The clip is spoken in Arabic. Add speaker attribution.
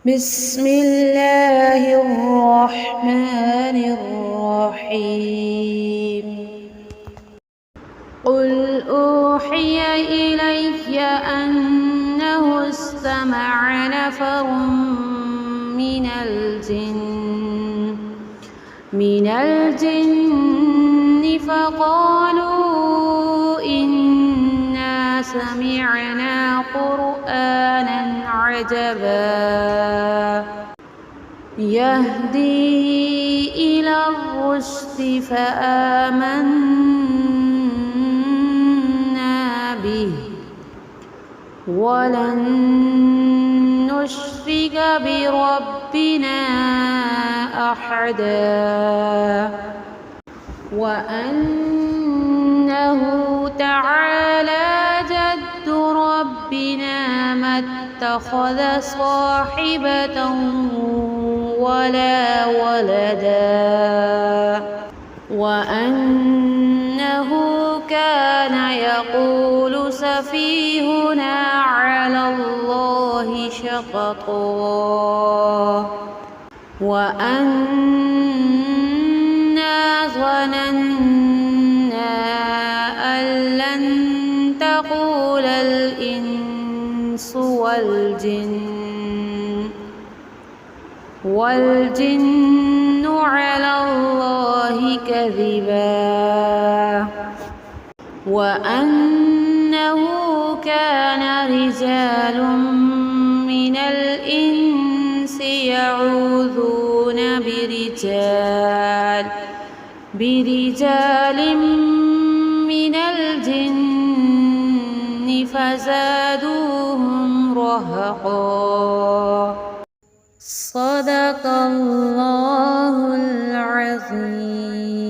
Speaker 1: بسم الله الرحمن الرحيم قل أوحي إلي أنه استمع نفر من الجن فقالوا إنا سمعنا قرآنا عجبا يهدي إلى الرشد فآمنا به ولن نشرك بربنا أحدا وأنه تعالى جد ربنا ما اتخذ صاحبة ولا ولدا وأنه كان يقول سفيهنا على الله شططا وأنا ظننا أن لن تقول الإنس والجن على الله كذبا وأنه كان رجال من الإنس يعوذون برجال من الجن فزادوهم رهقا صدق الله العظيم.